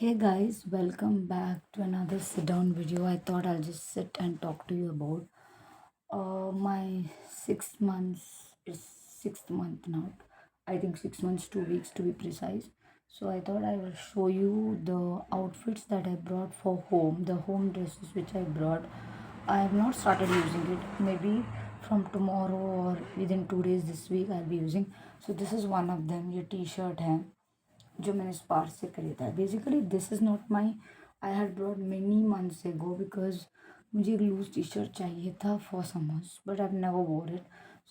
Hey guys, welcome back to another sit down video. I thought I'll just sit and talk to you about my 6 months, is sixth month now. I think 6 months, 2 weeks to be precise. So I thought I will show you the outfits that I brought for home, the home dresses which I brought. I have not started using it. Maybe from tomorrow or within 2 days this week I'll be using. So this is one of them. ये t-shirt है जो मैंने spar से खरीदा है. Basically this is not my. I had brought many months ago because मुझे एक loose T shirt चाहिए था for summers but I never wore it.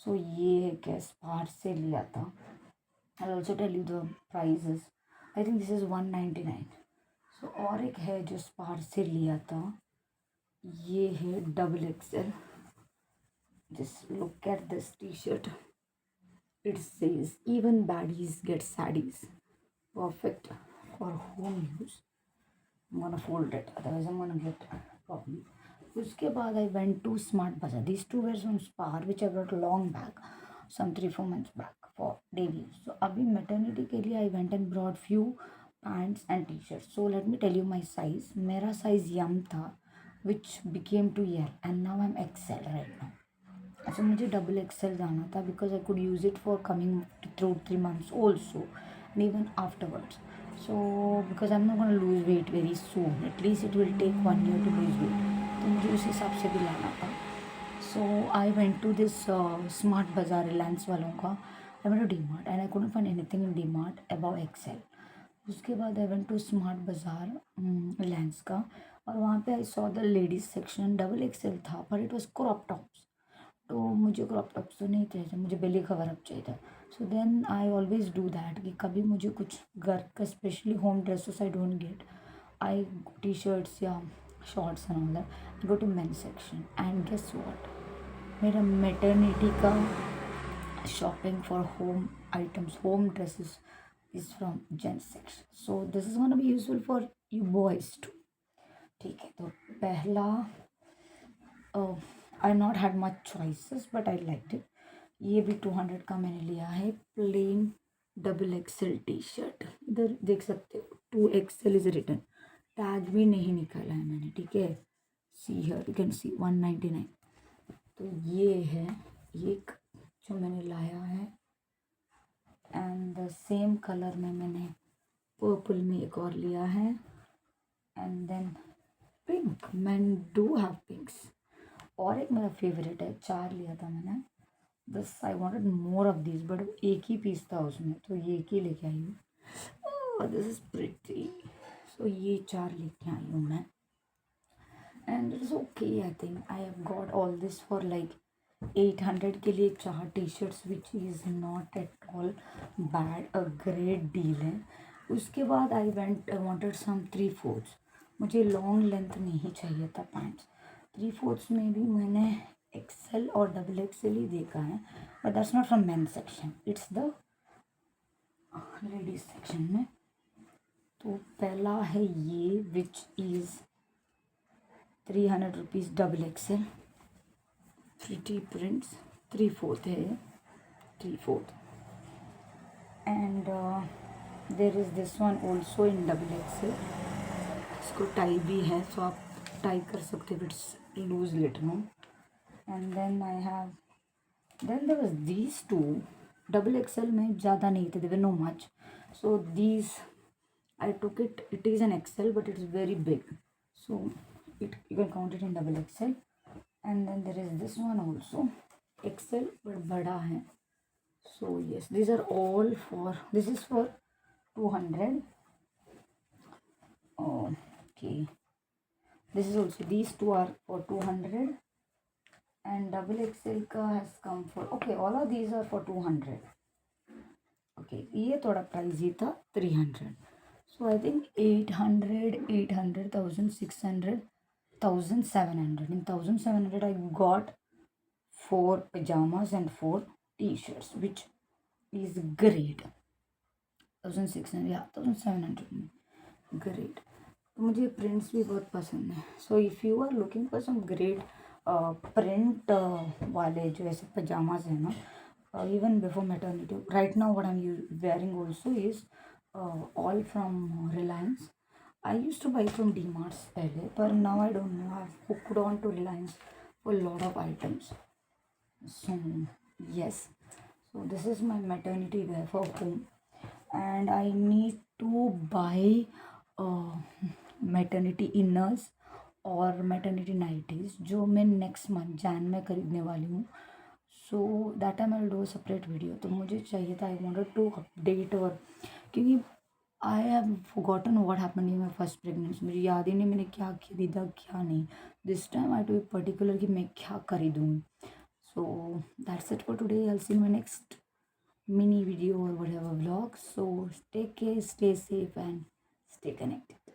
So ये है क्या स्पार से लिया था. I also tell you the prices. I think this is 199. So और एक है जो स्पार से लिया था. ये है double XL. Just look at this T shirt. It says even baddies get saddies. Perfect for home use. I'm gonna fold it, otherwise I'm gonna get problem. उसके बाद I went to Smart Bazaar. These two were on Spar, which I brought long back, some 3-4 months back for daily use. So अभी maternity के लिए I went and brought few pants and t-shirts. So let me tell you my size. मेरा size M था, which became to L, and now I'm XL right now. So मुझे double XL जाना था because I could use it for coming through 3 months also and even afterwards. So because I'm not going to lose weight very soon, at least it will take 1 year to lose weight. तो मुझे उस हिसाब से भी लाना था. So I went to this Smart Bazaar, Reliance वालों का. I went to DMart and I couldn't find anything in DMart above XL. उसके बाद आई वेंट टू स्मार्ट बाज़ार रिलायंस का, और वहाँ पे I saw the ladies section. Double XL था पर इट वॉज क्रॉप टॉप्स. तो मुझे क्रॉप टॉप्स तो नहीं चाहिए, मुझे बेली कवर अप चाहिए था. So then I always do that कि कभी मुझे कुछ घर का specially home dresses I don't get. I T shirts या shorts and all that go to men section. And guess what, मेरा मेटर्निटी का shopping for home items, home dresses is from gents section. So this is going to be useful for you boys too. ठीक है. तो पहला I not had much choices but I like it. ये भी 200 का मैंने लिया है. Plain double XL T shirt. इधर देख सकते हो 2XL इज रिटन. टैग भी नहीं निकाला है मैंने. ठीक है. See here you can see 199. तो ये है एक जो मैंने लाया है. एंड द सेम कलर में मैंने पर्पल में एक और लिया है. And then pink. Man do have pinks. और एक मेरा फेवरेट है. 4 लिया था मैंने. This I wanted more of this but एक ही पीस था उसमें, तो ये एक ही लेके आई हूँ. This is pretty. सो ये 4 लेके आई हूँ मैं. And it is okay. I think I have got all this for like 800 के लिए 4 T shirts which is not at all bad. A great deal है. उसके बाद आई वांटेड सम 3/4. मुझे लॉन्ग लेंथ नहीं चाहिए था पैंट्स. 3/4 में भी मैंने एक्सेल और डबल एक्सेल ही देखा है, but that's not from men section, it's the ladies section में. तो पहला है ये which is 300 rupees double XL. Pretty prints. 3/4 है. 3/4. And there is this one also in double XL. इसको टाई भी है, सो आप टाई कर सकते हो. It's loose letter no. And then I have then there was these two. Double XL में ज़्यादा नहीं थे, there were no much. So these I took it. It is an XL but it's very big, so it you can count it in double XL. And then there is this one also XL but बड़ा है. So yes, these are all for, this is for 200. Okay, this is also, these two are for 200 and double XL का has come for, okay, all of these are for 200. okay, ये थोड़ा pricey था 300. so I think 800, 800, 1600, 1700. In 1700 I got 4 pajamas and 4 t-shirts which is great. 1600 या 1700 great. तो मुझे prints भी बहुत पसंद है. So if you are looking for some great print वाले जो ऐसे पजामाज हैं ना, even before maternity, right now what I'm wearing also is all from Reliance. I used to buy from DMarts पहले, but now I don't know. I've hooked on to Reliance for a lot of items. So yes, so this is my maternity wear for home, and I need to buy uh, maternity inners और maternity nighties जो मैं next month Jain में खरीदने वाली हूँ. So that time I do separate video. तो मुझे चाहिए था, आई वांटेड टू अपडेट, और क्योंकि I have forgotten what happened in my first pregnancy. मुझे याद ही नहीं मैंने क्या खरीदा क्या नहीं. This time I to be particular कि मैं क्या खरीदूँगी. So that's it for today. I'll see you in my next mini video or whatever vlog. So take care, stay safe, and stay connected.